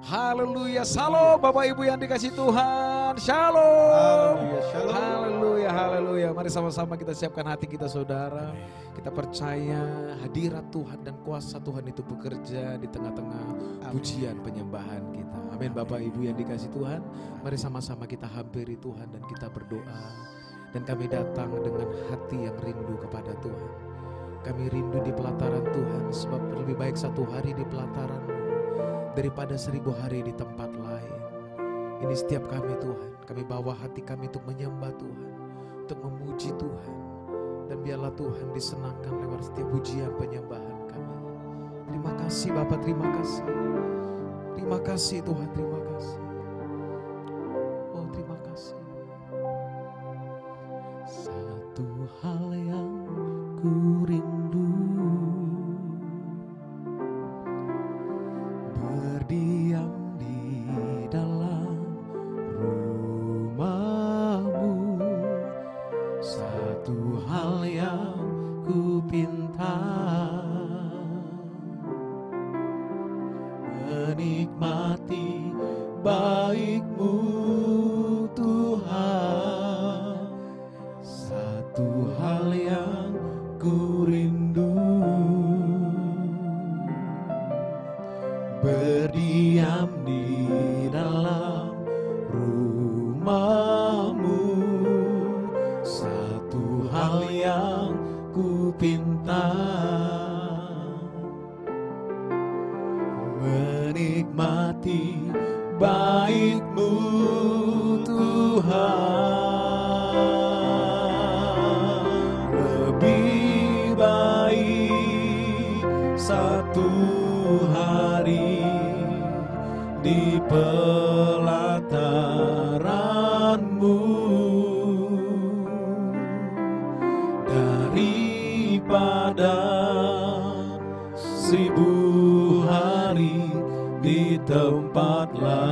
Haleluya, shalom Bapak Ibu yang dikasih Tuhan, shalom. Haleluya, shalom. Haleluya, haleluya. Mari sama-sama kita siapkan hati kita saudara. Kita percaya hadirat Tuhan dan kuasa Tuhan itu bekerja di tengah-tengah pujian penyembahan kita. Amin Bapak Ibu yang dikasih Tuhan. Mari sama-sama kita hampiri Tuhan dan kita berdoa. Dan kami datang dengan hati yang rindu kepada Tuhan. Kami rindu di pelataran Tuhan sebab lebih baik satu hari di pelataran daripada 1000 hari di tempat lain. Ini setiap kami Tuhan, kami bawa hati kami untuk menyembah Tuhan, untuk memuji Tuhan. Dan biarlah Tuhan disenangkan lewat setiap pujian penyembahan kami. Terima kasih Bapa, terima kasih. Terima kasih Tuhan, terima kasih. Oh terima kasih. Satu hal yang ku rindu, berdiam di dalam rumah-Mu. Satu hal yang ku pinta, menikmati baik-Mu Tuhan. Satu hal yang ku rindu, berdiam di dalam rumah-Mu. Satu hal yang ku pinta, menikmati baik-Mu Tuhan. Lebih baik satu hari di pelataran-Mu daripada 1000 hari di tempat lain.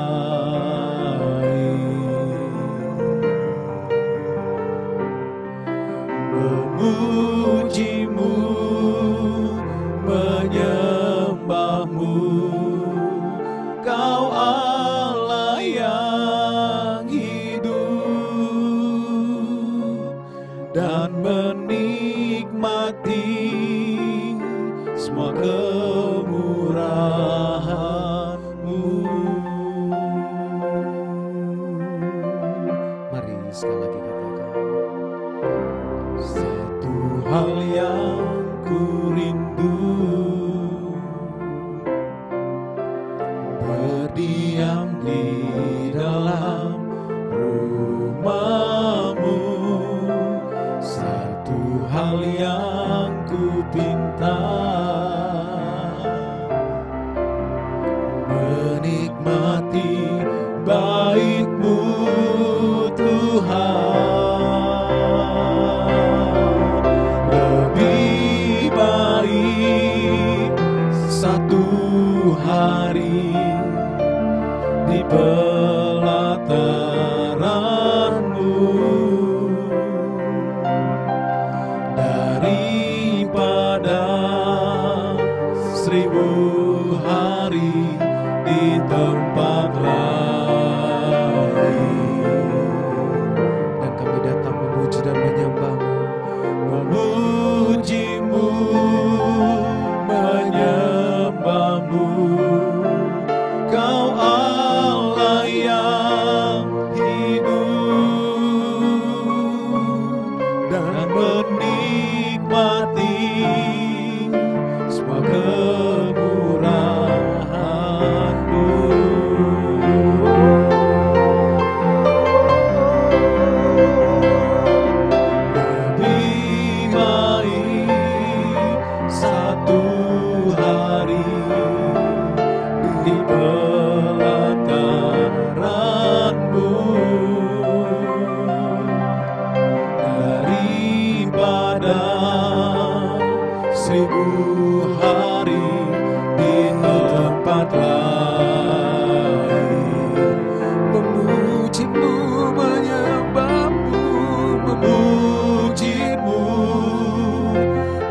Memuji-Mu, menyembah-Mu, Kau Allah yang hidup, dan menikmati semua kemurahan-Mu. Mari sekali lagi katakan, satu hal yang ku rindu, berdiam di dalam rumah-Mu. Satu hal yang ku pinta, menikmati baik-Mu Tuhan. Lebih baik satu hari di pelataran-Mu daripada 1000 hari di tempat lain. Dan kami datang memuji dan menyembah-Mu, memuji-Mu, menyembah-Mu, Kau Allah yang hidup, dan menikmati semua kemurahan-Mu. Lebih baik satu hari di pelataran-Mu daripada 1000 hari di tempat lain. Memuji-Mu, menyembah-Mu, memuji-Mu,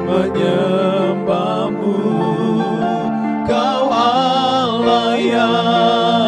menyembah-Mu, Kau Allah yang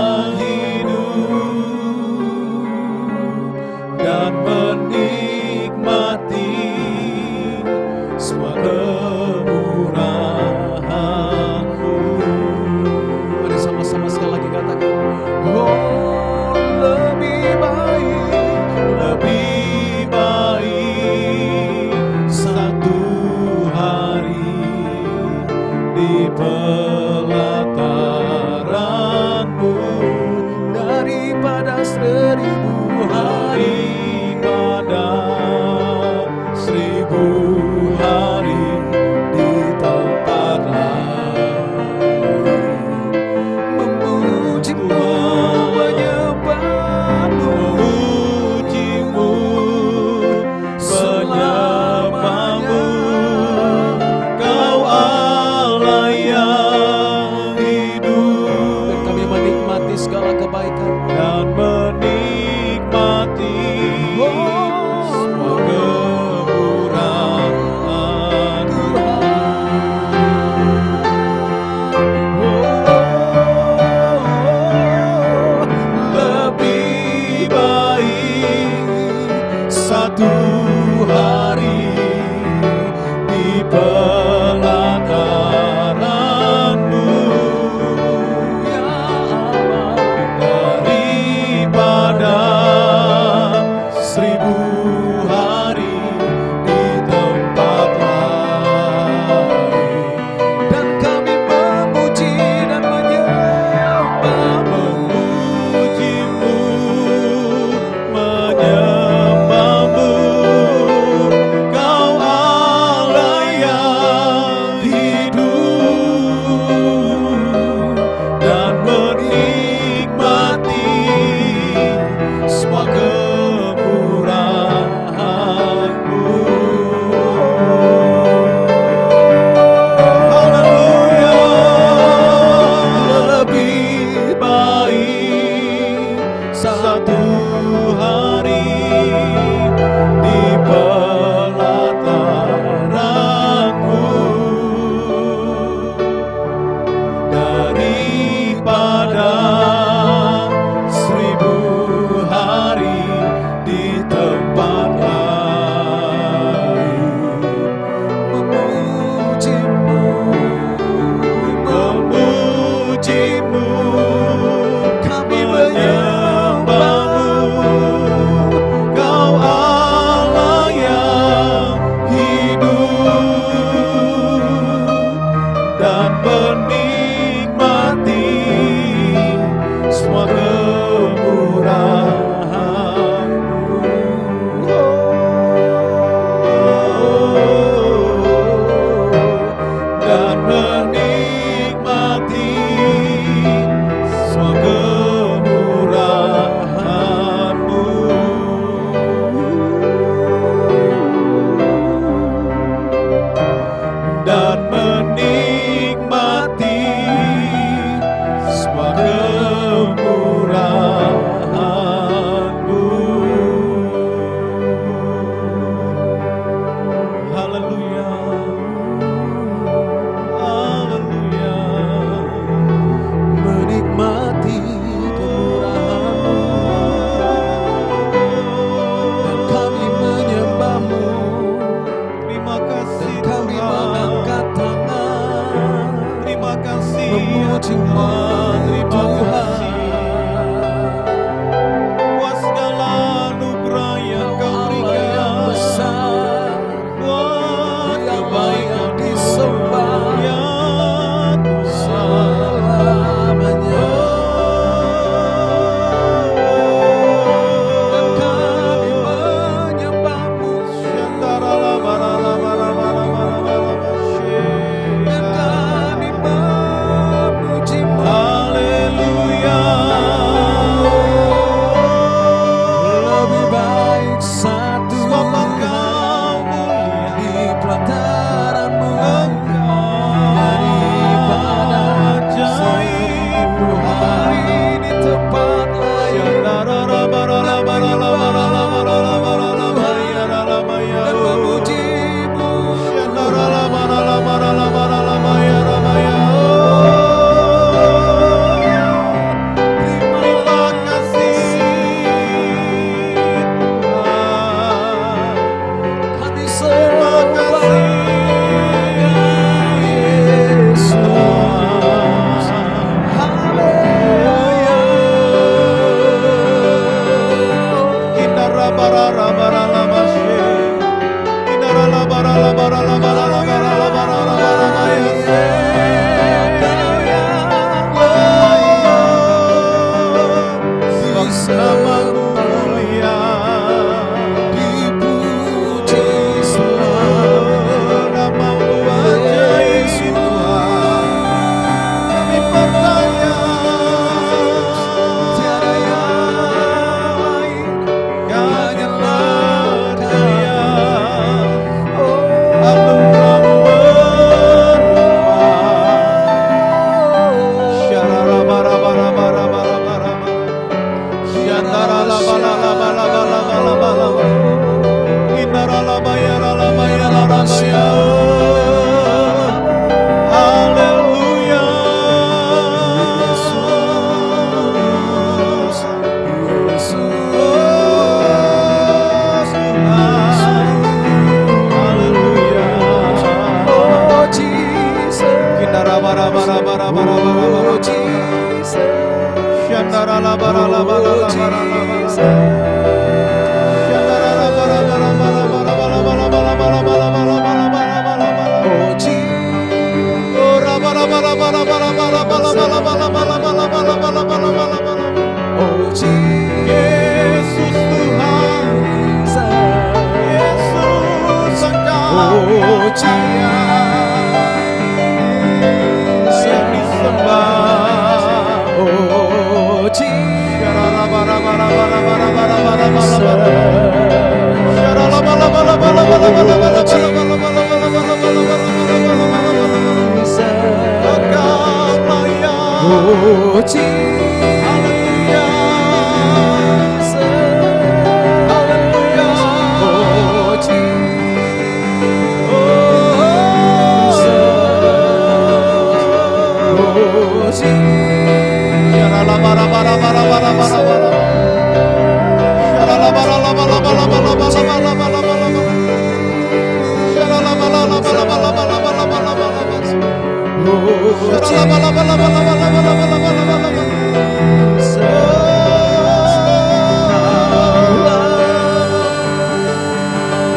Bala bala bala bala bala bala bala bala bala bala bala bala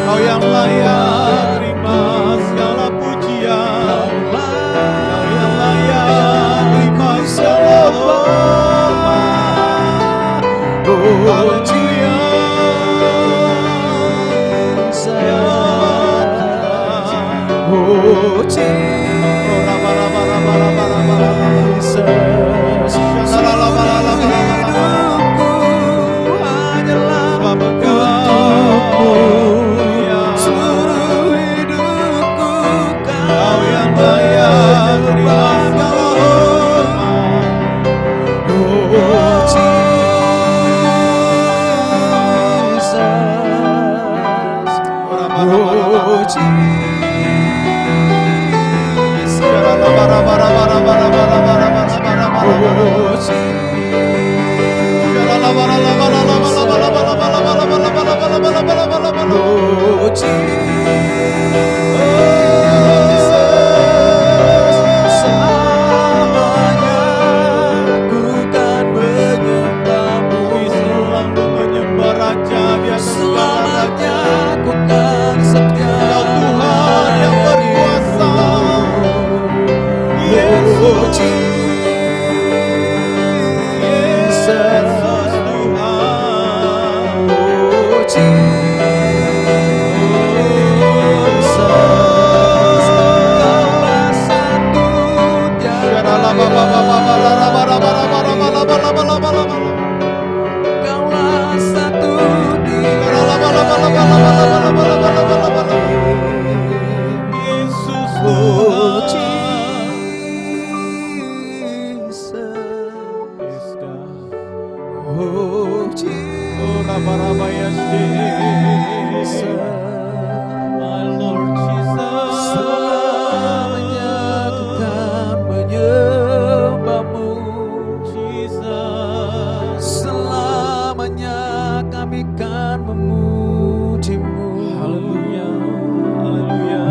Kau yang layak terima segala pujian, Kau yang layak terima segala hormat. Haleluya.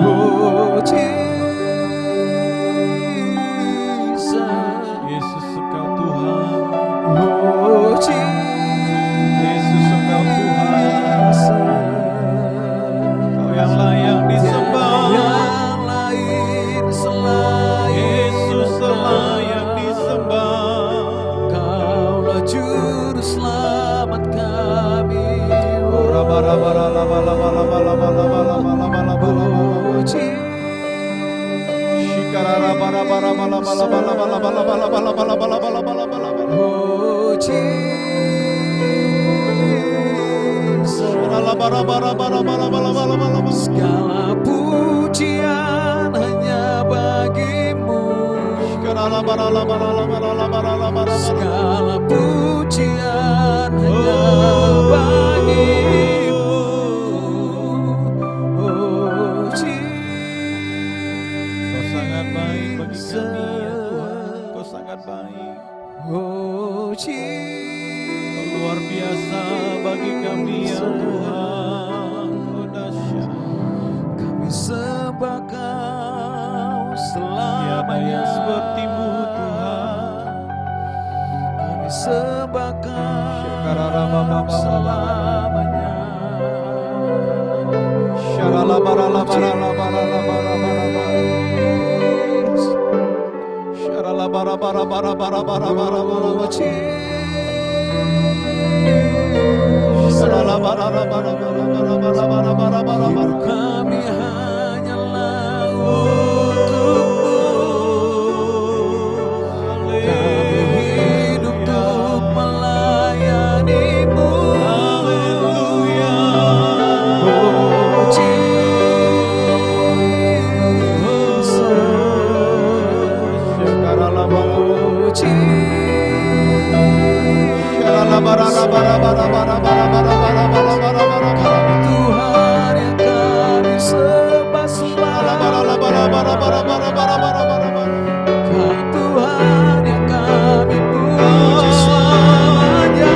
Segala pujian hanya bagimu, segala pujian hanya bagimu. Oh Kau sangat baik bagi kami ya Tuhan, Kau sangat baik. Oh Kau luar biasa bagi kami ya Tuhan. Oh dahsyat. kami sembah Kau Tiada yang selamanya. seperti-Mu Tuhan. Kami sembah Kau Shekararabababa. selamanya. Hidup kami hanyalah untukmu. Kami hidup untuk melayani-Mu. Tuhan yang kami sembah Kau Tuhan yang kami puji selamanya.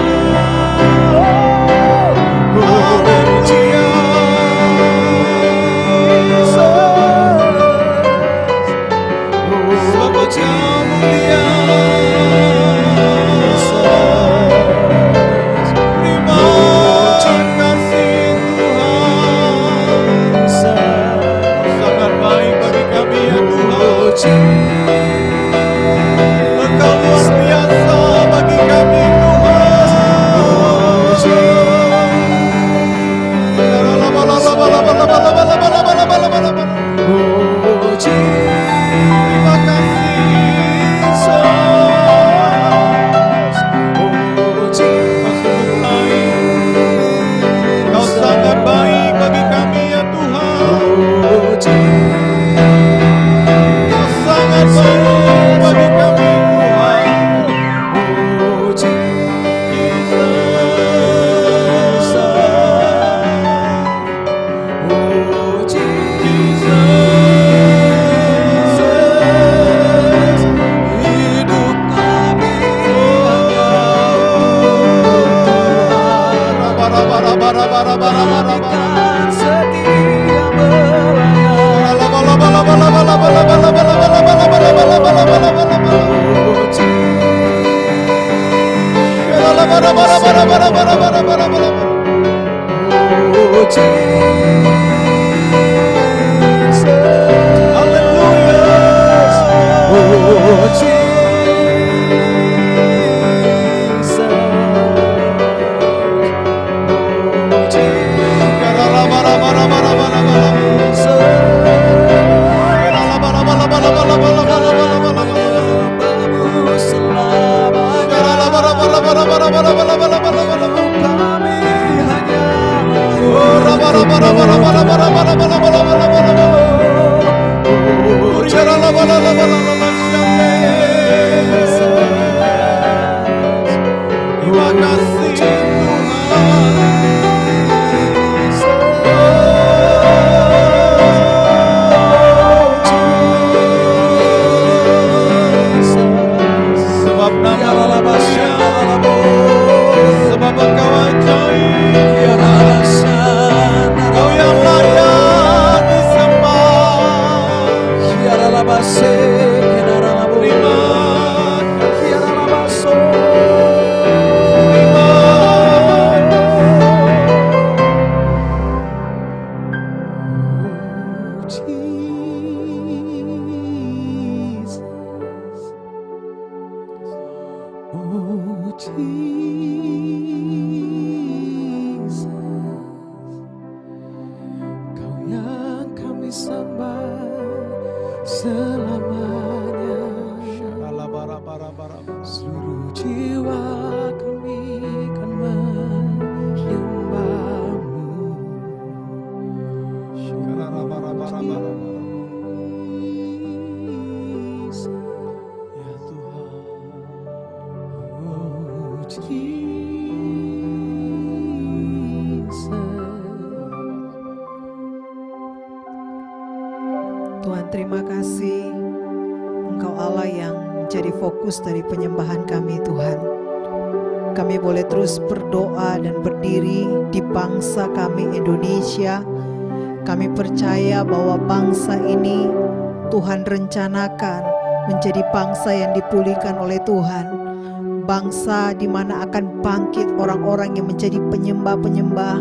Seluruh jiwa kami kan menyembah-Mu. Ya Tuhan, oh Jesus. Tuhan, terima kasih Engkau Allah yang menjadi fokus dari penyembahan kami, Tuhan. Kami boleh terus berdoa dan berdiri di bangsa kami Indonesia. Kami percaya bahwa bangsa ini Tuhan rencanakan menjadi bangsa yang dipulihkan oleh Tuhan. Bangsa di mana akan bangkit orang-orang yang menjadi penyembah-penyembah,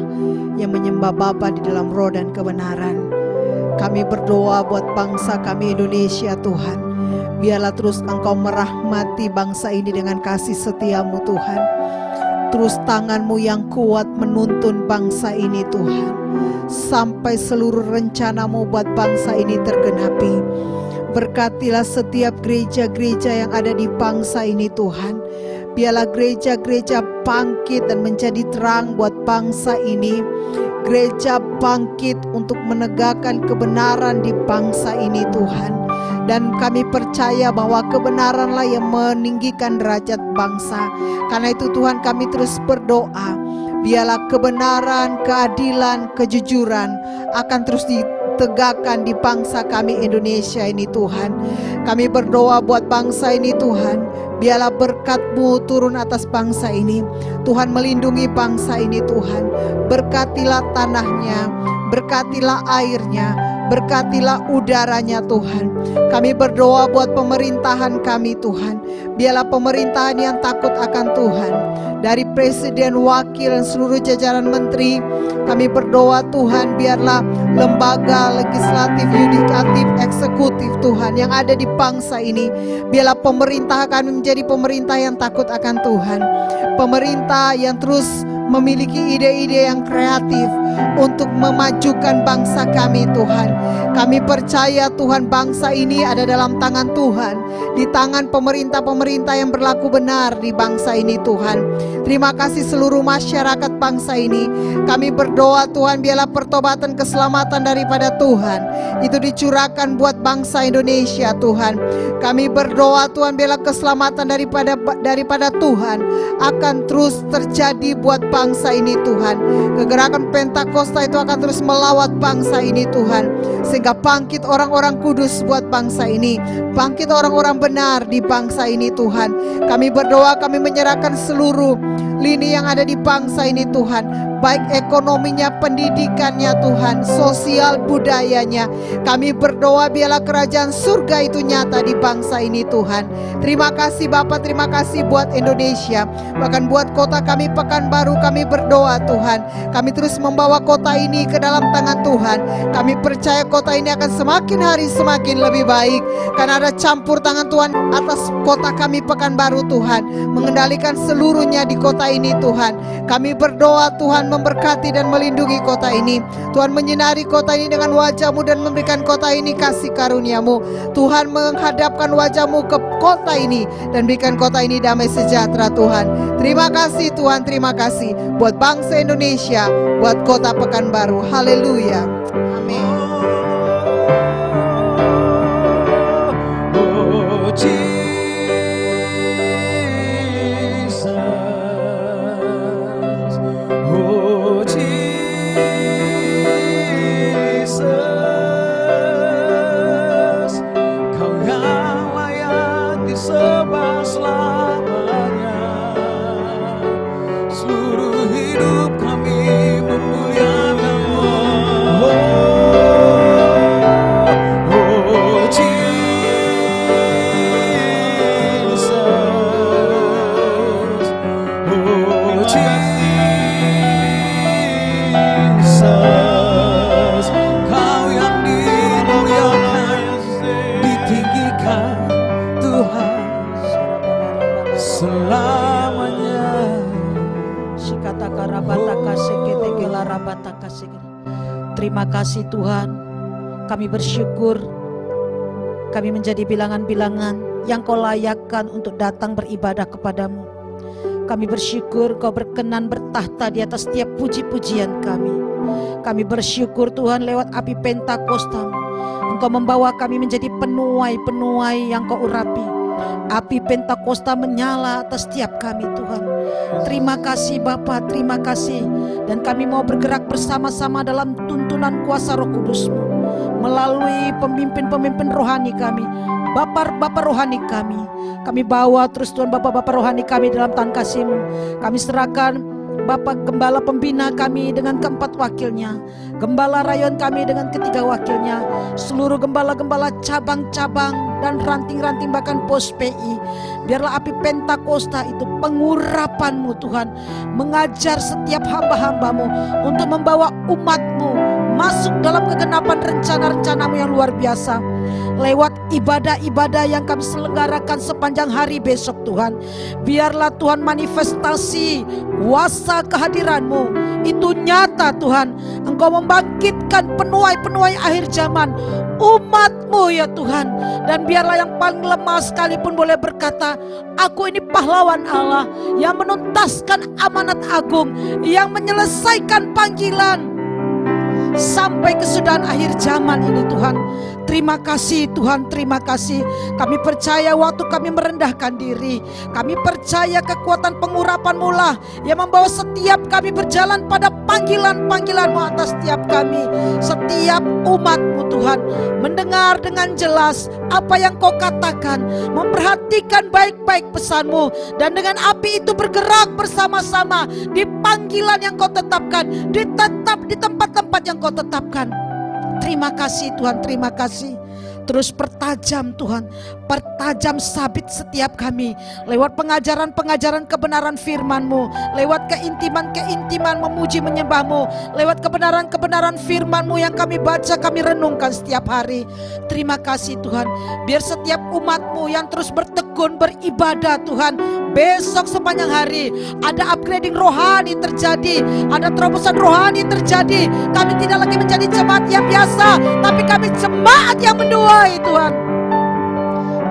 yang menyembah Bapa di dalam roh dan kebenaran. Kami berdoa buat bangsa kami Indonesia, Tuhan. Biarlah terus Engkau merahmati bangsa ini dengan kasih setia-Mu, Tuhan. Terus tangan-Mu yang kuat menuntun bangsa ini, Tuhan, sampai seluruh rencana-Mu buat bangsa ini tergenapi. Berkatilah setiap gereja-gereja yang ada di bangsa ini, Tuhan. Biarlah gereja-gereja bangkit dan menjadi terang buat bangsa ini. gereja bangkit untuk menegakkan kebenaran di bangsa ini Tuhan. Dan kami percaya bahwa kebenaranlah yang meninggikan derajat bangsa. Karena itu Tuhan, kami terus berdoa, biarlah kebenaran, keadilan, kejujuran akan terus ditegakkan di bangsa kami Indonesia ini Tuhan. Kami berdoa buat bangsa ini Tuhan, biarlah berkat-Mu turun atas bangsa ini. Tuhan, melindungi bangsa ini Tuhan. Berkatilah tanahnya, berkatilah airnya, berkatilah udaranya Tuhan. Kami berdoa buat pemerintahan kami Tuhan. Biarlah pemerintahan yang takut akan Tuhan. Dari presiden, wakil, dan seluruh jajaran menteri, kami berdoa Tuhan, biarlah lembaga legislatif, yudikatif, eksekutif Tuhan yang ada di bangsa ini, biarlah pemerintah kami menjadi pemerintah yang takut akan Tuhan. Pemerintah yang terus memiliki ide-ide yang kreatif untuk memajukan bangsa kami Tuhan. Kami percaya Tuhan, bangsa ini ada dalam tangan Tuhan, di tangan pemerintah-pemerintah yang berlaku benar di bangsa ini Tuhan. Terima kasih seluruh masyarakat bangsa ini. Kami berdoa Tuhan, biarlah pertobatan keselamatan daripada Tuhan itu dicurahkan buat bangsa Indonesia Tuhan. Kami berdoa Tuhan, biarlah keselamatan daripada Tuhan akan terus terjadi buat bangsa ini Tuhan. Kegerakan Pentakosta itu akan terus melawat bangsa ini Tuhan, sehingga bangkit orang-orang kudus buat bangsa ini, bangkit orang-orang benar di bangsa ini Tuhan. Kami berdoa, kami menyerahkan seluruh lini yang ada di bangsa ini Tuhan, baik ekonominya, pendidikannya Tuhan, sosial budayanya. Kami berdoa biarlah kerajaan surga itu nyata di bangsa ini Tuhan. Terima kasih Bapak, terima kasih buat Indonesia, bahkan buat kota kami Pekanbaru. Kami berdoa Tuhan, kami terus membawa kota ini ke dalam tangan Tuhan. Kami percaya kota ini akan semakin hari semakin lebih baik, karena ada campur tangan Tuhan atas kota kami Pekanbaru Tuhan, mengendalikan seluruhnya di kota ini Tuhan. Kami berdoa Tuhan memberkati dan melindungi kota ini. Tuhan menyinari kota ini dengan wajah-Mu dan memberikan kota ini kasih karunia-Mu. Tuhan menghadapkan wajah-Mu ke kota ini dan berikan kota ini damai sejahtera Tuhan. Terima kasih Tuhan, terima kasih buat bangsa Indonesia, buat kota Pekanbaru. Haleluya. Amin. Oh Jesus, oh Jesus, Kau yang layak disembah selamanya. Seluruh hidup kami memuliakan-Mu. Oh Jesus, oh Jesus, Kau yang dimuliakan, ditinggikan Tuhan selamanya. Terima kasih Tuhan, kami bersyukur kami menjadi bilangan-bilangan yang Kau layakkan untuk datang beribadah kepadamu. Kami bersyukur Kau berkenan bertahta di atas setiap puji-pujian kami. Kami bersyukur Tuhan, lewat api Pentakosta Engkau membawa kami menjadi penuai-penuai yang Kau urapi. Api Pentakosta menyala atas setiap kami Tuhan. Terima kasih Bapa, terima kasih. Dan kami mau bergerak bersama-sama dalam tuntunan kuasa Roh Kudus-Mu melalui pemimpin-pemimpin rohani kami, Bapak rohani kami. Kami bawa terus Tuhan Bapak rohani kami dalam tangan kasih-Mu. Kami serahkan Bapak Gembala Pembina kami dengan keempat wakilnya, Gembala Rayon kami dengan ketiga wakilnya, seluruh gembala-gembala cabang-cabang dan ranting-ranting bahkan pos PI. Biarlah api Pentakosta itu pengurapan-Mu Tuhan, mengajar setiap hamba-hamba-Mu untuk membawa umat-Mu masuk dalam kegenapan rencana-rencana-Mu yang luar biasa. Lewat ibadah-ibadah yang kami selenggarakan sepanjang hari besok Tuhan, biarlah Tuhan manifestasi kuasa kehadiran-Mu itu nyata Tuhan. Engkau membangkitkan penuai-penuai akhir zaman, umat-Mu ya Tuhan. Dan biarlah yang paling lemah sekalipun boleh berkata, aku ini pahlawan Allah yang menuntaskan amanat agung, yang menyelesaikan panggilan sampai kesudahan akhir zaman ini Tuhan. Terima kasih Tuhan, terima kasih. Kami percaya waktu kami merendahkan diri, kami percaya kekuatan pengurapan-Mu lah yang membawa setiap kami berjalan pada panggilan-panggilan-Mu atas setiap kami. Setiap umat-Mu Tuhan mendengar dengan jelas apa yang Kau katakan, memperhatikan baik-baik pesan-Mu, dan dengan api itu bergerak bersama-sama di panggilan yang Kau tetapkan, ditetap di tempat-tempat yang Kau tetapkan. Terima kasih Tuhan, terima kasih. Terus pertajam Tuhan, pertajam sabit setiap kami lewat pengajaran-pengajaran kebenaran firman-Mu, lewat keintiman-keintiman memuji menyembah-Mu, lewat kebenaran-kebenaran firman-Mu yang kami baca, kami renungkan setiap hari. Terima kasih Tuhan, biar setiap umat-Mu yang terus bertekun beribadah Tuhan, besok sepanjang hari ada upgrading rohani terjadi, ada terobosan rohani terjadi. Kami tidak lagi menjadi jemaat yang biasa, tapi kami jemaat yang menduai Tuhan.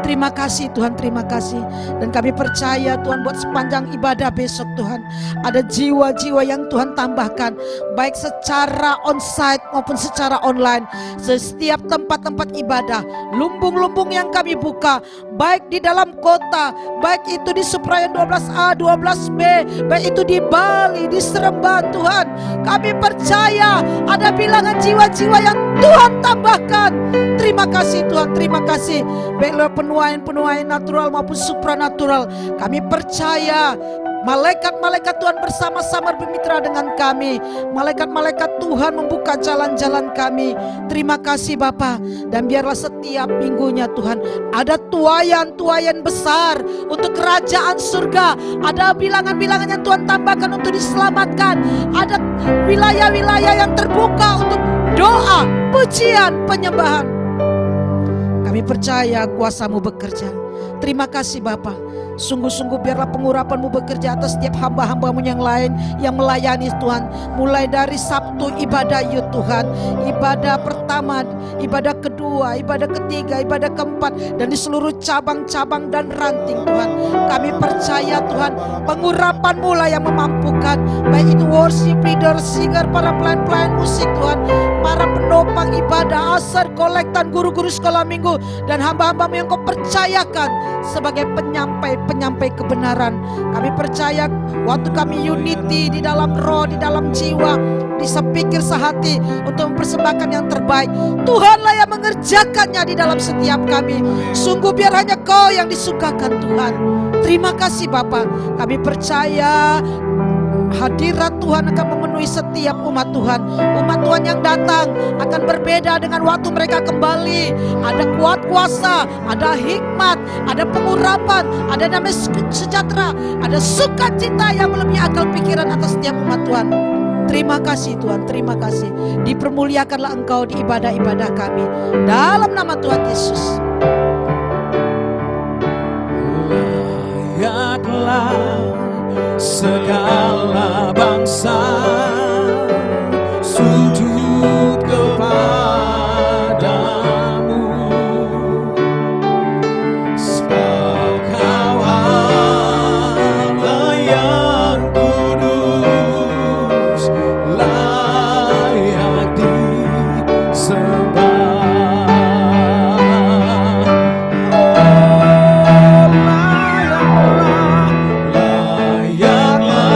Terima kasih Tuhan, terima kasih. Dan kami percaya Tuhan buat sepanjang ibadah besok Tuhan, ada jiwa-jiwa yang Tuhan tambahkan, baik secara onsite maupun secara online. Setiap tempat-tempat ibadah, lumbung-lumbung yang kami buka, baik di dalam kota, baik itu di Suprayan 12A, 12B, baik itu di Bali, di Seremban Tuhan. Kami percaya ada bilangan jiwa-jiwa yang Tuhan tambahkan. Terima kasih Tuhan, terima kasih. Baik lewat penuaian natural maupun supranatural, kami percaya malaikat-malaikat Tuhan bersama-sama bermitra dengan kami. Malaikat-malaikat Tuhan membuka jalan-jalan kami. Terima kasih Bapa. Dan biarlah setiap minggunya Tuhan ada tuaian-tuaian besar untuk kerajaan surga. Ada bilangan-bilangan yang Tuhan tambahkan untuk diselamatkan. Ada wilayah-wilayah yang terbuka untuk doa, pujian, penyembahan. Kami percaya kuasa-Mu bekerja. Terima kasih Bapa. Sungguh-sungguh biarlah pengurapan-Mu bekerja atas setiap hamba-hamba-Mu yang lain yang melayani Tuhan. Mulai dari Sabtu ibadah Yud Tuhan, ibadah pertama, ibadah kedua, ibadah ketiga, ibadah keempat, dan di seluruh cabang-cabang dan ranting Tuhan. Kami percaya Tuhan, pengurapan-Mu lah yang memampukan, baik itu worship leader, singer, para pelayan-pelayan musik Tuhan, para penopang ibadah, asar, kolektan, guru-guru sekolah minggu, dan hamba-hamba-Mu yang Kau percayakan sebagai penyampai kebenaran. Kami percaya waktu kami unity di dalam roh, di dalam jiwa, di sepikir sehati untuk mempersembahkan yang terbaik, Tuhanlah yang mengerjakannya di dalam setiap kami. Sungguh biar hanya Kau yang disukakan Tuhan. Terima kasih Bapa. Kami percaya hadirat Tuhan akan memenuhi setiap umat Tuhan. Umat Tuhan yang datang akan berbeda dengan waktu mereka kembali. Ada kuat kuasa, ada hikmat, ada pengurapan, ada damai sejahtera, ada sukacita yang melebihi akal pikiran atas setiap umat Tuhan. Terima kasih Tuhan, terima kasih. Dipermuliakanlah Engkau di ibadah-ibadah kami. Dalam nama Tuhan Yesus. Layaklah segala bangsa sujud kepadamu, sebab Kau Allah yang kudus, layak disembah. Layaklah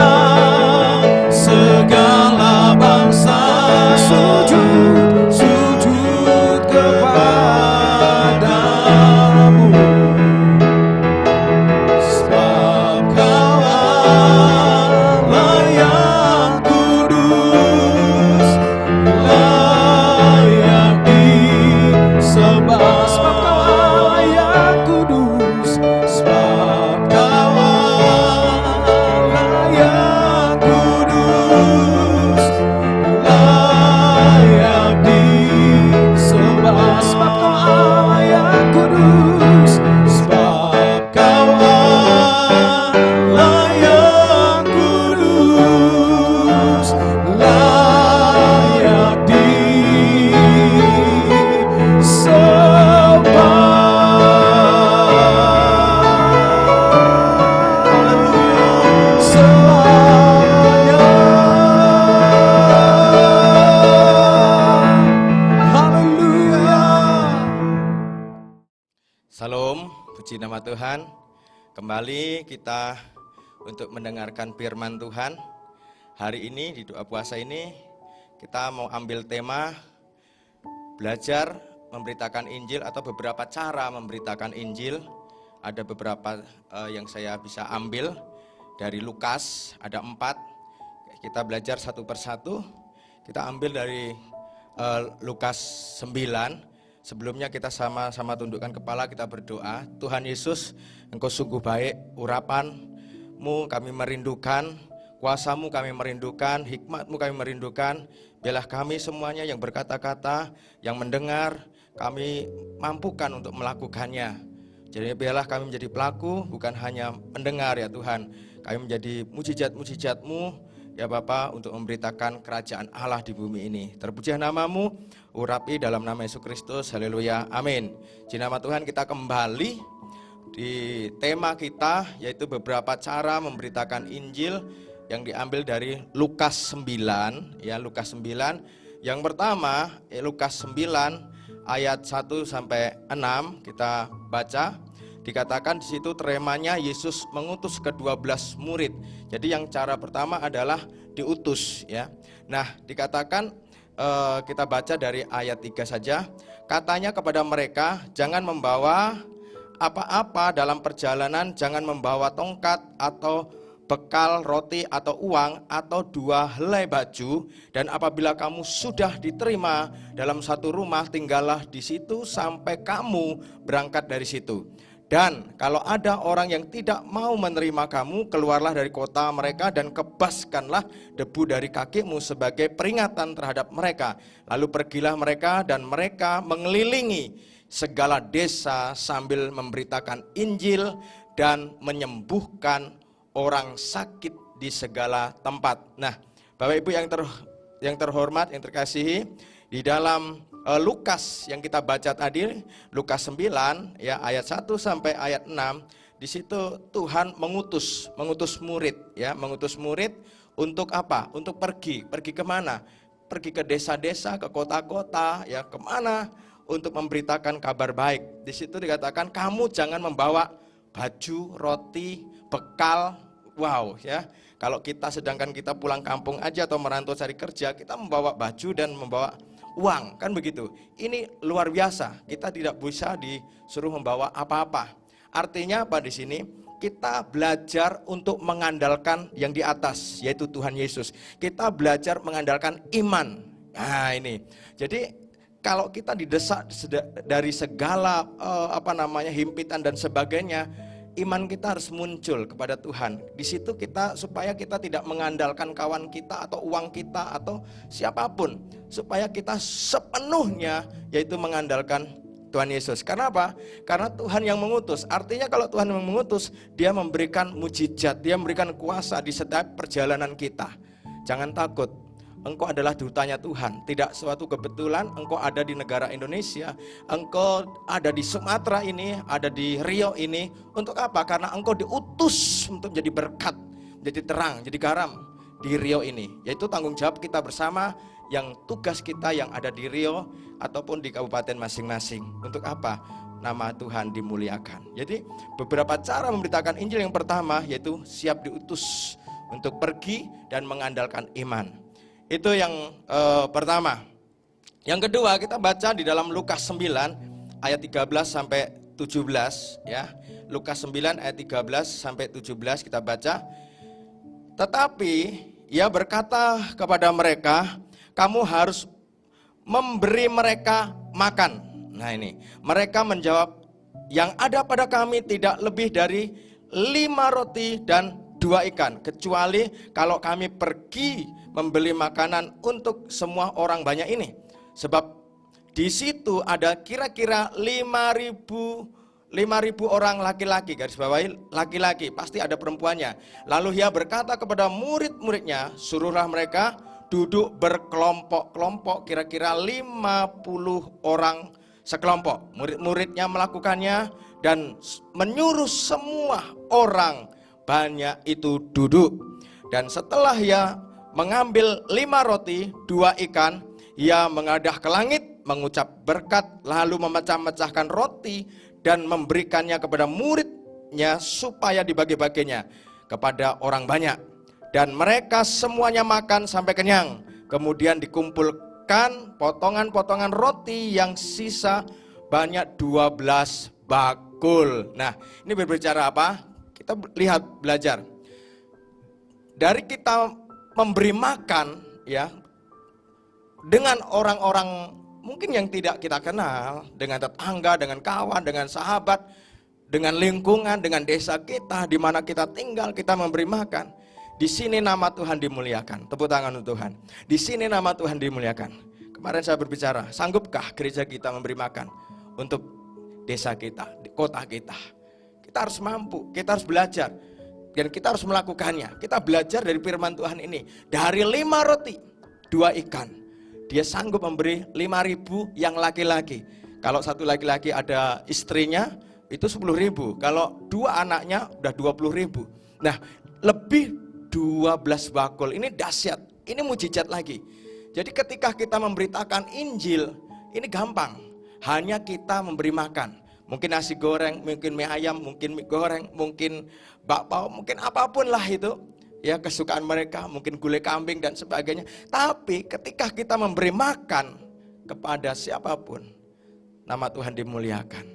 kembali kita untuk mendengarkan firman Tuhan. Hari ini di doa puasa ini kita mau ambil tema belajar memberitakan Injil atau beberapa cara memberitakan Injil. Ada beberapa yang saya bisa ambil dari Lukas, ada 4. Kita belajar satu persatu. Kita ambil dari Lukas 9. Sebelumnya kita sama-sama tundukkan kepala, kita berdoa. Tuhan Yesus, Engkau sungguh baik, urapan-Mu kami merindukan, kuasa-Mu kami merindukan, hikmat-Mu kami merindukan. Biarlah kami semuanya yang berkata-kata, yang mendengar, kami mampukan untuk melakukannya. Jadi biarlah kami menjadi pelaku, bukan hanya mendengar ya Tuhan. Kami menjadi mujizat-mujizat-Mu ya Bapa, untuk memberitakan kerajaan Allah di bumi ini. Terpujilah nama-Mu, urapi dalam nama Yesus Kristus, haleluya, amin. Di nama Tuhan kita kembali di tema kita, yaitu beberapa cara memberitakan Injil yang diambil dari Lukas 9, ya Lukas 9. Yang pertama, Lukas 9 ayat 1 sampai 6 kita baca. Dikatakan di situ temanya Yesus mengutus ke-12 murid. Jadi yang cara pertama adalah diutus ya. Nah, dikatakan kita baca dari ayat 3 saja. Katanya kepada mereka, jangan membawa apa-apa dalam perjalanan, jangan membawa tongkat atau bekal, roti atau uang atau 2 helai baju, dan apabila kamu sudah diterima dalam satu rumah, tinggallah di situ sampai kamu berangkat dari situ. Dan kalau ada orang yang tidak mau menerima kamu, keluarlah dari kota mereka dan kebaskanlah debu dari kakimu sebagai peringatan terhadap mereka. Lalu pergilah mereka dan mereka mengelilingi segala desa sambil memberitakan Injil dan menyembuhkan orang sakit di segala tempat. Nah, Bapak Ibu yang terhormat, yang terkasihi, di dalam Lukas yang kita baca tadi, Lukas 9 ya ayat 1 sampai ayat 6, di situ Tuhan mengutus murid ya, mengutus murid untuk apa? Untuk pergi kemana? Pergi ke desa-desa, ke kota-kota ya, kemana? Untuk memberitakan kabar baik. Di situ dikatakan kamu jangan membawa baju, roti, bekal. Wow ya. Kalau sedangkan kita pulang kampung aja atau merantau cari kerja, kita membawa baju dan membawa uang, kan begitu. Ini luar biasa. Kita tidak bisa disuruh membawa apa-apa. Artinya apa di sini? Kita belajar untuk mengandalkan yang di atas, yaitu Tuhan Yesus. Kita belajar mengandalkan iman. Nah, ini. Jadi kalau kita didesak dari segala himpitan dan sebagainya, iman kita harus muncul kepada Tuhan. Di situ supaya kita tidak mengandalkan kawan kita atau uang kita atau siapapun, supaya kita sepenuhnya yaitu mengandalkan Tuhan Yesus. Karena apa? Karena Tuhan yang mengutus. Artinya kalau Tuhan yang mengutus, Dia memberikan mujizat, Dia memberikan kuasa di setiap perjalanan kita. Jangan takut. Engkau adalah dutanya Tuhan. Tidak suatu kebetulan engkau ada di negara Indonesia, engkau ada di Sumatera ini, ada di Riau ini. Untuk apa? Karena engkau diutus untuk menjadi berkat, menjadi terang, jadi garam di Riau ini. Yaitu tanggung jawab kita bersama, yang tugas kita yang ada di Riau ataupun di kabupaten masing-masing. Untuk apa? Nama Tuhan dimuliakan. Jadi beberapa cara memberitakan Injil. Yang pertama yaitu siap diutus untuk pergi dan mengandalkan iman. Itu yang pertama. Yang kedua kita baca di dalam Lukas 9 ayat 13 sampai 17 ya. Lukas 9 ayat 13 sampai 17 kita baca. Tetapi Ia berkata kepada mereka, kamu harus memberi mereka makan. Nah ini, mereka menjawab, yang ada pada kami tidak lebih dari 5 roti dan 2 ikan, kecuali kalau kami pergi membeli makanan untuk semua orang banyak ini. Sebab di situ ada kira-kira 5.000 orang laki-laki, garis bawahi laki-laki, pasti ada perempuannya. Lalu Ia berkata kepada murid-muridnya, suruhlah mereka duduk berkelompok-kelompok, kira-kira 50 orang sekelompok. Murid-muridnya melakukannya dan menyuruh semua orang banyak itu duduk. Dan setelah Ia mengambil 5 roti, 2 ikan, Ia mengadah ke langit, mengucap berkat, lalu memecah-mecahkan roti dan memberikannya kepada murid miliknya supaya dibagi-baginya kepada orang banyak. Dan mereka semuanya makan sampai kenyang. Kemudian dikumpulkan potongan-potongan roti yang sisa banyak 12 bakul. Nah, ini berbicara apa? Kita lihat, belajar. Dari kita memberi makan ya dengan orang-orang mungkin yang tidak kita kenal, dengan tetangga, dengan kawan, dengan sahabat, dengan lingkungan, dengan desa kita, di mana kita tinggal, kita memberi makan. Di sini nama Tuhan dimuliakan. Tepuk tangan untuk Tuhan. Di sini nama Tuhan dimuliakan. Kemarin saya berbicara, sanggupkah gereja kita memberi makan untuk desa kita, di kota kita? Kita harus mampu, kita harus belajar. Dan kita harus melakukannya. Kita belajar dari firman Tuhan ini. Dari 5 roti, 2 ikan. Dia sanggup memberi 5.000 yang laki-laki. Kalau satu laki-laki ada istrinya, itu 10.000. Kalau 2 anaknya, udah 20.000. Nah, lebih 12 bakul. Ini dahsyat. Ini mujizat lagi. Jadi ketika kita memberitakan Injil, ini gampang. Hanya kita memberi makan. Mungkin nasi goreng, mungkin mie ayam, mungkin mie goreng, mungkin bakpao, mungkin apapun lah itu. Ya, kesukaan mereka, mungkin gulai kambing dan sebagainya. Tapi ketika kita memberi makan kepada siapapun, nama Tuhan dimuliakan.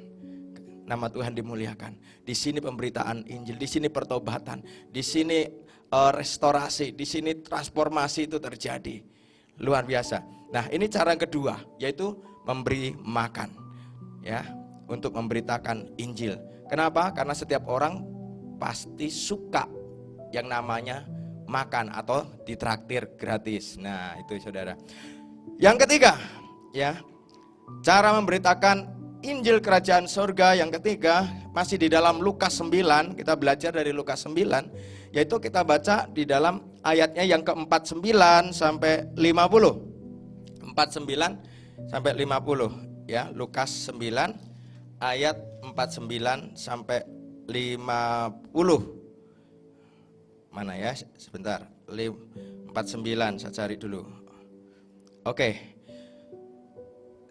Nama Tuhan dimuliakan. Di sini pemberitaan Injil, di sini pertobatan, di sini restorasi, di sini transformasi itu terjadi. Luar biasa. Nah, ini cara kedua, yaitu memberi makan. Ya, untuk memberitakan Injil. Kenapa? Karena setiap orang pasti suka yang namanya makan atau ditraktir gratis. Nah, itu saudara. Yang ketiga, ya, cara memberitakan Injil Kerajaan Surga yang ketiga masih di dalam Lukas 9. Kita belajar dari Lukas 9, yaitu kita baca di dalam ayatnya yang ke-49 sampai 50. 49 sampai 50, ya, Lukas 9 ayat 49 sampai 50. Mana ya? Sebentar. 49 saya cari dulu. Oke.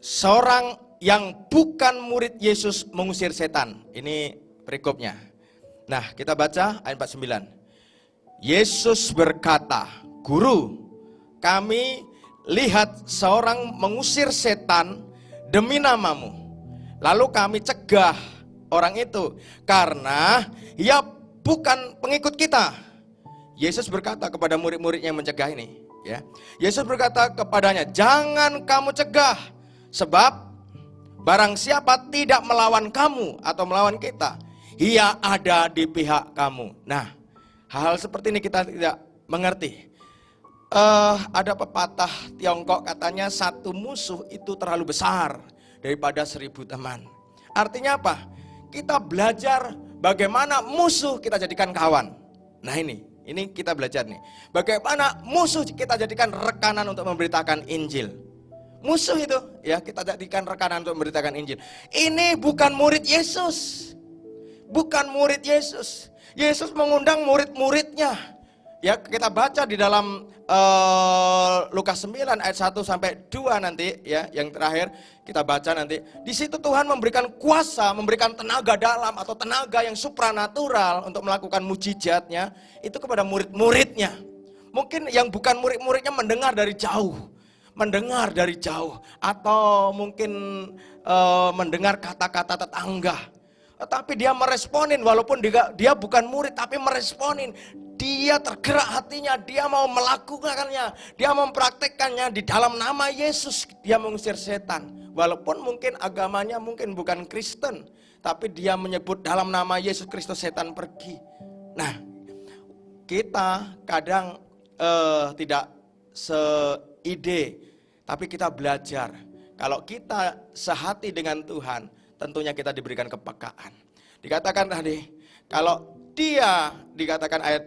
Seorang yang bukan murid Yesus mengusir setan. Ini perikopnya. Nah, kita baca ayat 49. Yesus berkata, "Guru, kami lihat seorang mengusir setan demi namamu. Lalu kami cegah orang itu karena ia bukan pengikut kita." Yesus berkata kepada murid-muridnya yang mencegah ini, ya. Yesus berkata kepadanya, "Jangan kamu cegah, sebab barang siapa tidak melawan kamu atau melawan kita, ia ada di pihak kamu." Nah, hal-hal seperti ini kita tidak mengerti. Ada pepatah Tiongkok katanya, satu musuh itu terlalu besar daripada 1000 teman. Artinya apa? Kita belajar bagaimana musuh kita jadikan kawan. Nah, ini kita belajar nih. Bagaimana musuh kita jadikan rekanan untuk memberitakan Injil. Musuh itu ya kita jadikan rekanan untuk memberitakan Injil. Ini bukan murid Yesus. Bukan murid Yesus. Yesus mengundang murid-muridnya. Ya, kita baca di dalam Lukas 9 ayat 1 sampai 2 nanti, ya, yang terakhir kita baca nanti. Di situ Tuhan memberikan kuasa, memberikan tenaga dalam atau tenaga yang supranatural untuk melakukan mujizatnya itu kepada murid-muridnya. Mungkin yang bukan murid-muridnya mendengar dari jauh, atau mungkin mendengar kata-kata tetangga. Tetapi dia meresponin, walaupun dia bukan murid, tapi meresponin. Dia tergerak hatinya, dia mau melakukannya, dia mempraktekkannya di dalam nama Yesus. Dia mengusir setan, walaupun mungkin agamanya mungkin bukan Kristen, tapi dia menyebut dalam nama Yesus Kristus setan pergi. Nah, kita kadang tidak seide, tapi kita belajar. Kalau kita sehati dengan Tuhan, tentunya kita diberikan kepekaan. Dikatakan tadi, kalau dia dikatakan ayat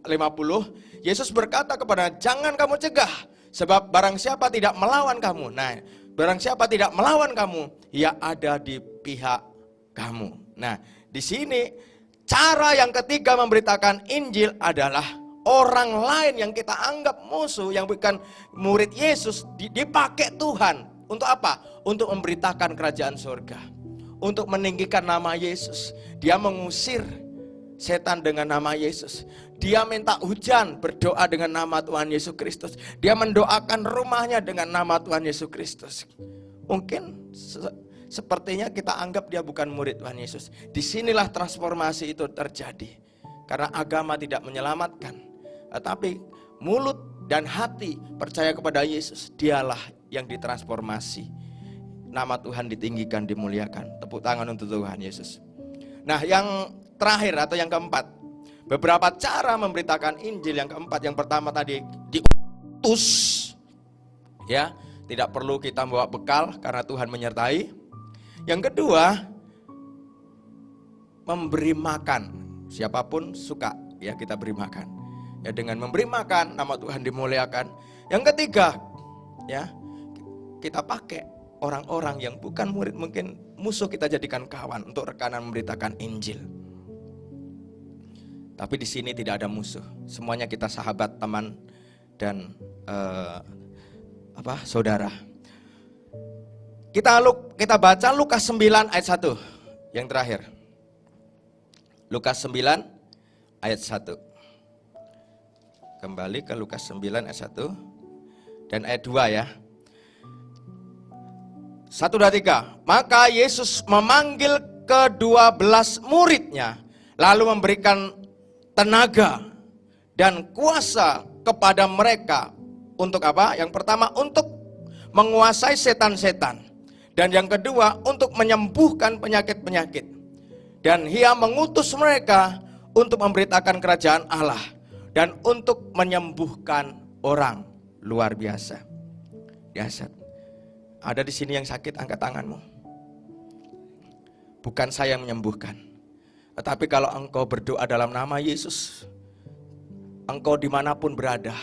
50, Yesus berkata kepada, "Jangan kamu cegah, sebab barang siapa tidak melawan kamu." Nah, barang siapa tidak melawan kamu, ia ada di pihak kamu. Nah, di sini cara yang ketiga memberitakan Injil adalah orang lain yang kita anggap musuh, yang bukan murid Yesus, dipakai Tuhan. Untuk apa? Untuk memberitakan kerajaan surga. Untuk meninggikan nama Yesus. Dia mengusir setan dengan nama Yesus. Dia minta hujan, berdoa dengan nama Tuhan Yesus Kristus. Dia mendoakan rumahnya dengan nama Tuhan Yesus Kristus. Mungkin sepertinya kita anggap dia bukan murid Tuhan Yesus. Disinilah transformasi itu terjadi. Karena agama tidak menyelamatkan. Tetapi mulut dan hati percaya kepada Yesus, dialah yang ditransformasi. Nama Tuhan ditinggikan, dimuliakan. Tepuk tangan untuk Tuhan Yesus. Nah, yang terakhir atau yang keempat, beberapa cara memberitakan Injil. Yang keempat, yang pertama tadi diutus, ya, tidak perlu kita bawa bekal karena Tuhan menyertai. Yang kedua, memberi makan. Siapapun suka, ya, kita beri makan. Ya, dengan memberi makan nama Tuhan dimuliakan. Yang ketiga, ya, kita pakai orang-orang yang bukan murid, mungkin musuh, kita jadikan kawan untuk rekanan memberitakan Injil. Tapi di sini tidak ada musuh. Semuanya kita sahabat, teman, dan saudara. Kita baca Lukas 9 ayat 1 yang terakhir. Lukas 9 ayat 1. Kembali ke Lukas 9 ayat 1 dan ayat 2 ya. 1, 2, 3. Maka Yesus memanggil ke-12 muridnya, lalu memberikan tenaga dan kuasa kepada mereka. Untuk apa? Yang pertama, untuk menguasai setan-setan. Dan yang kedua, untuk menyembuhkan penyakit-penyakit. Dan Ia mengutus mereka untuk memberitakan kerajaan Allah dan untuk menyembuhkan orang. Luar biasa. Dahsyat. Ada di sini yang sakit, angkat tanganmu. Bukan saya yang menyembuhkan. Tetapi kalau engkau berdoa dalam nama Yesus, engkau dimanapun berada,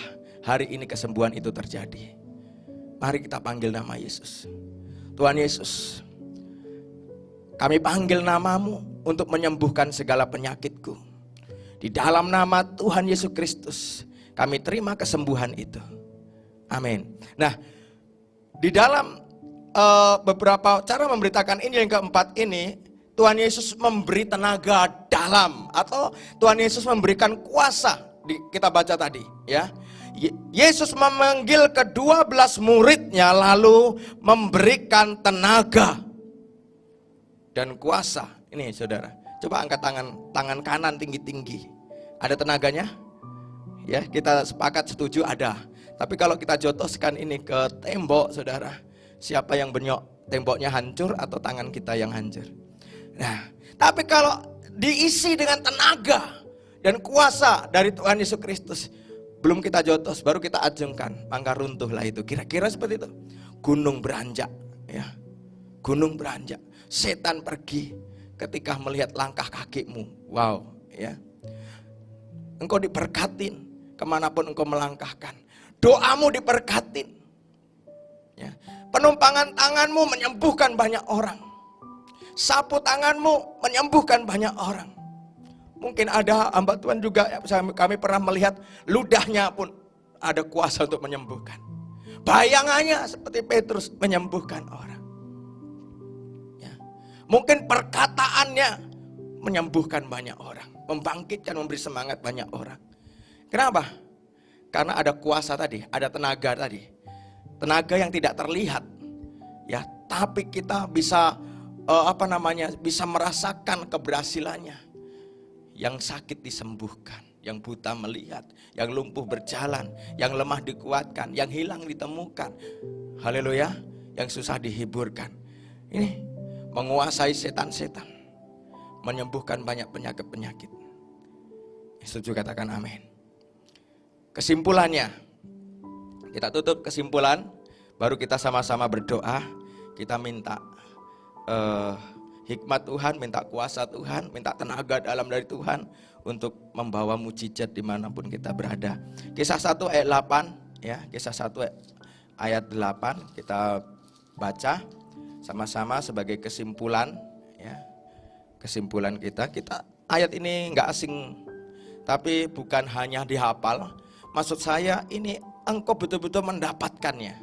hari ini kesembuhan itu terjadi. Mari kita panggil nama Yesus. Tuhan Yesus, kami panggil namamu untuk menyembuhkan segala penyakitku. Di dalam nama Tuhan Yesus Kristus, kami terima kesembuhan itu. Amin. Nah, di dalam beberapa cara memberitakan Injil yang keempat ini, Tuhan Yesus memberi tenaga dalam, atau Tuhan Yesus memberikan kuasa. Kita baca tadi, ya. Yesus memanggil ke-12 muridnya, lalu memberikan tenaga dan kuasa. Ini saudara, coba angkat tangan kanan tinggi-tinggi. Ada tenaganya? Ya, kita sepakat, setuju, ada. Tapi kalau kita jotoskan ini ke tembok, saudara, siapa yang benyok? Temboknya hancur atau tangan kita yang hancur? Nah, tapi kalau diisi dengan tenaga dan kuasa dari Tuhan Yesus Kristus, belum kita jotos, baru kita ajungkan, maka runtuhlah itu. Kira-kira seperti itu. Gunung beranjak, ya. Gunung beranjak. Setan pergi ketika melihat langkah kakimu. Wow, ya. Engkau diberkatin kemanapun engkau melangkahkan. Doamu diberkatin. Ya. Penumpangan tanganmu menyembuhkan banyak orang. Sapu tanganmu menyembuhkan banyak orang. Mungkin ada hamba Tuhan juga, kami pernah melihat ludahnya pun ada kuasa untuk menyembuhkan. Bayangannya seperti Petrus menyembuhkan orang. Ya. Mungkin perkataannya menyembuhkan banyak orang, membangkitkan, memberi semangat banyak orang. Kenapa? Karena ada kuasa tadi, ada tenaga tadi. Tenaga yang tidak terlihat. Ya, tapi kita bisa bisa merasakan keberhasilannya. Yang sakit disembuhkan, yang buta melihat, yang lumpuh berjalan, yang lemah dikuatkan, yang hilang ditemukan. Haleluya, yang susah dihiburkan. Ini menguasai setan-setan, menyembuhkan banyak penyakit-penyakit. Setuju, katakan amin. Kesimpulannya, kita tutup kesimpulan, baru kita sama-sama berdoa, kita minta hikmat Tuhan, minta kuasa Tuhan, minta tenaga dalam dari Tuhan untuk membawa mujizat dimanapun kita berada. Kisah 1 ayat 8, ya, Kisah 1 ayat 8 kita baca sama-sama sebagai kesimpulan, ya, kesimpulan kita. Ayat ini nggak asing, tapi bukan hanya dihafal. Maksud saya ini engkau betul-betul mendapatkannya.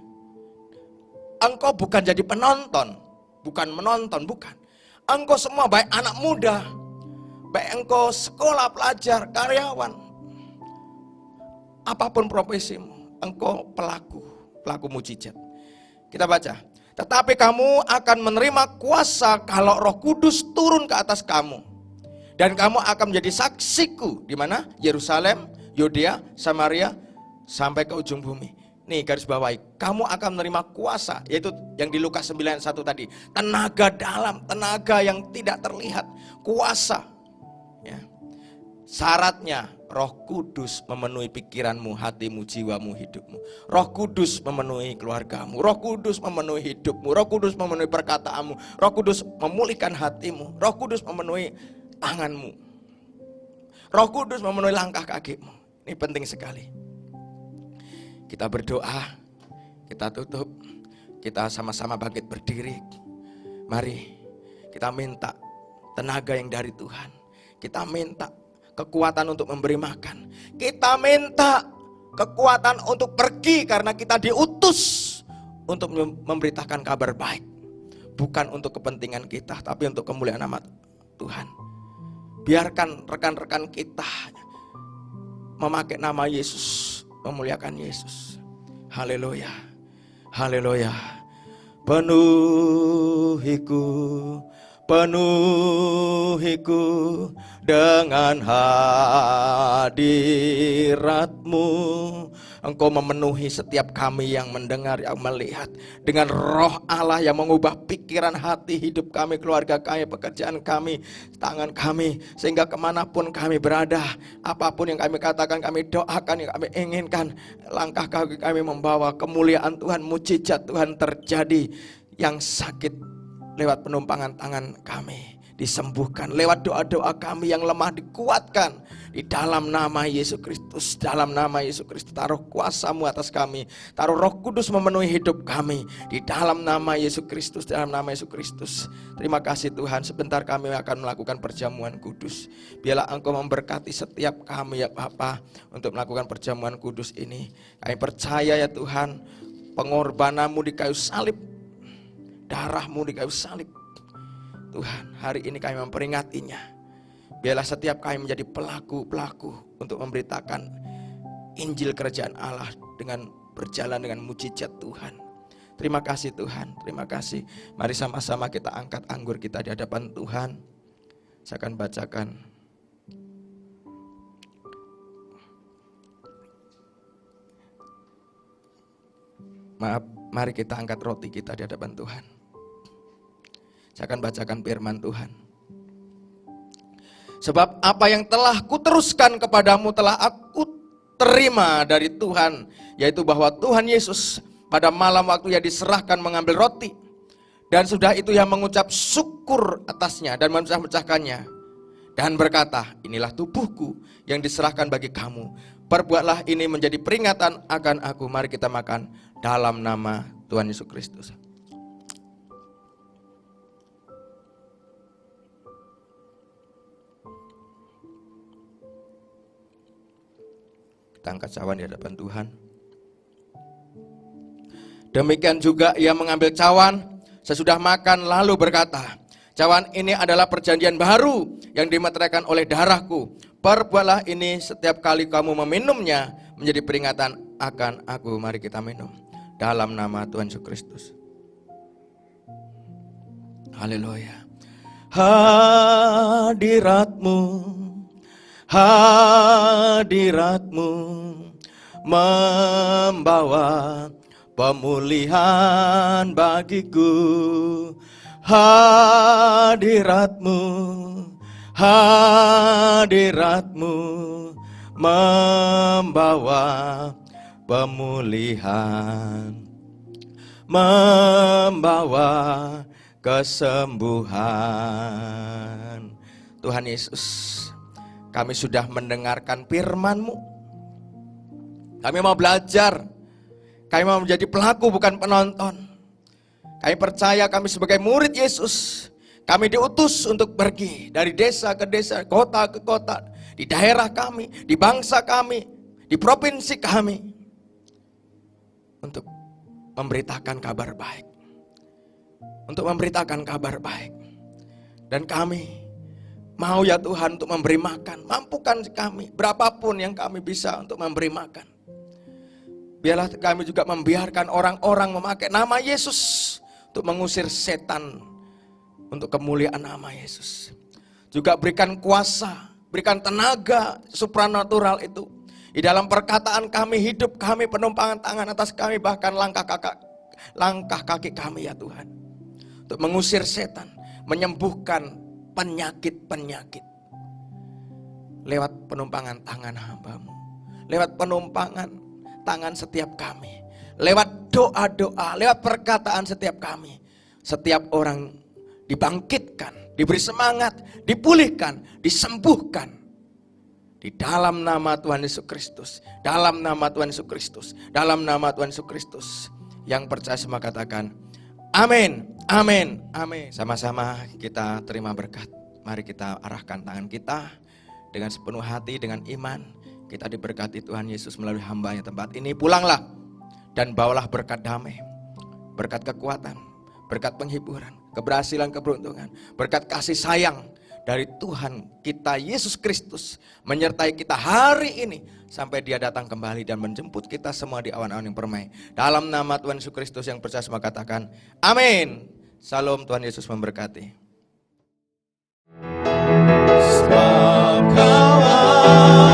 Engkau bukan jadi penonton, bukan menonton, bukan. Engkau semua baik anak muda baik engkau sekolah, pelajar, karyawan, apapun profesimu, engkau pelaku mujizat. Kita baca, tetapi kamu akan menerima kuasa kalau Roh Kudus turun ke atas kamu. Dan kamu akan menjadi saksiku di mana? Yerusalem, Yudea, Samaria, sampai ke ujung bumi. Nih garis bawahi, kamu akan menerima kuasa, yaitu yang di Lukas 9:1 tadi. Tenaga dalam, tenaga yang tidak terlihat, kuasa. Ya. Syaratnya Roh Kudus memenuhi pikiranmu, hatimu, jiwamu, hidupmu. Roh Kudus memenuhi keluargamu, Roh Kudus memenuhi hidupmu, Roh Kudus memenuhi perkataanmu, Roh Kudus memulihkan hatimu, Roh Kudus memenuhi tanganmu, Roh Kudus memenuhi langkah kakimu. Ini penting sekali. Kita berdoa, kita tutup, kita sama-sama bangkit berdiri. Mari kita minta tenaga yang dari Tuhan. Kita minta kekuatan untuk memberi makan. Kita minta kekuatan untuk pergi karena kita diutus untuk memberitakan kabar baik. Bukan untuk kepentingan kita, tapi untuk kemuliaan nama Tuhan. Biarkan rekan-rekan kita memakai nama Yesus, memuliakan Yesus. Haleluya. Haleluya. Penuhiku dengan hadirat-Mu. Engkau memenuhi setiap kami yang mendengar, yang melihat. Dengan roh Allah yang mengubah pikiran, hati, hidup kami, keluarga kami, pekerjaan kami, tangan kami. Sehingga kemanapun kami berada, apapun yang kami katakan, kami doakan, yang kami inginkan, langkah kaki kami membawa kemuliaan Tuhan, mujizat Tuhan terjadi. Yang sakit lewat penumpangan tangan kami disembuhkan, lewat doa-doa kami yang lemah dikuatkan di dalam nama Yesus Kristus. Dalam nama Yesus Kristus, taruh kuasa-Mu atas kami, taruh Roh Kudus memenuhi hidup kami di dalam nama Yesus Kristus, dalam nama Yesus Kristus. Terima kasih Tuhan, sebentar kami akan melakukan perjamuan kudus. Biarlah Engkau memberkati setiap kami ya Bapa untuk melakukan perjamuan kudus ini. Kami percaya ya Tuhan, pengorbanan-Mu di kayu salib, darah-Mu di kayu salib. Tuhan, hari ini kami memperingatinya. Biarlah setiap kami menjadi pelaku-pelaku untuk memberitakan Injil Kerajaan Allah dengan berjalan dengan mujizat Tuhan. Terima kasih Tuhan, terima kasih. Mari sama-sama kita angkat anggur kita di hadapan Tuhan. Saya akan bacakan. Maaf, mari kita angkat roti kita di hadapan Tuhan. Saya akan bacakan firman Tuhan. Sebab apa yang telah kuteruskan kepadamu telah aku terima dari Tuhan, yaitu bahwa Tuhan Yesus pada malam waktu ia diserahkan mengambil roti, dan sudah itu ia mengucap syukur atasnya dan memecah-mecahkannya dan berkata, inilah tubuhku yang diserahkan bagi kamu. Perbuatlah ini menjadi peringatan akan aku. Mari kita makan dalam nama Tuhan Yesus Kristus. Kita angkat cawan di hadapan Tuhan. Demikian juga ia mengambil cawan sesudah makan lalu berkata, cawan ini adalah perjanjian baru yang dimeteraikan oleh darahku. Perbuatlah ini setiap kali kamu meminumnya menjadi peringatan akan aku. Mari kita minum dalam nama Tuhan Yesus Kristus. Haleluya. Hadirat-Mu, hadirat-Mu membawa pemulihan bagiku. Hadirat-Mu, hadirat-Mu membawa pemulihan, membawa kesembuhan. Tuhan Yesus, kami sudah mendengarkan firman-Mu. Kami mau belajar. Kami mau menjadi pelaku bukan penonton. Kami percaya kami sebagai murid Yesus, kami diutus untuk pergi dari desa ke desa, kota ke kota, di daerah kami, di bangsa kami, di provinsi kami, untuk memberitakan kabar baik. Untuk memberitakan kabar baik. Dan kami Mau ya Tuhan untuk memberi makan. Mampukan kami, berapapun yang kami bisa untuk memberi makan. Biarlah kami juga membiarkan orang-orang memakai nama Yesus untuk mengusir setan, untuk kemuliaan nama Yesus. Juga berikan kuasa, berikan tenaga supranatural itu. Di dalam perkataan kami, hidup kami, penumpangan tangan atas kami, bahkan langkah kaki kami ya Tuhan. Untuk mengusir setan, menyembuhkan penyakit-penyakit. Lewat penumpangan tangan hamba-Mu. Lewat penumpangan tangan setiap kami. Lewat doa-doa, lewat perkataan setiap kami. Setiap orang dibangkitkan, diberi semangat, dipulihkan, disembuhkan. Di dalam nama Tuhan Yesus Kristus, dalam nama Tuhan Yesus Kristus, dalam nama Tuhan Yesus Kristus. Yang percaya semua katakan, amin, amin, amin. Sama-sama kita terima berkat. Mari kita arahkan tangan kita dengan sepenuh hati, dengan iman. Kita diberkati Tuhan Yesus melalui hamba-Nya tempat ini. Pulanglah dan bawalah berkat damai, berkat kekuatan, berkat penghiburan, keberhasilan, keberuntungan, berkat kasih sayang dari Tuhan kita Yesus Kristus menyertai kita hari ini sampai Dia datang kembali dan menjemput kita semua di awan-awan yang permai. Dalam nama Tuhan Yesus Kristus yang percaya semua katakan amin. Salam, Tuhan Yesus memberkati. Sebab Kau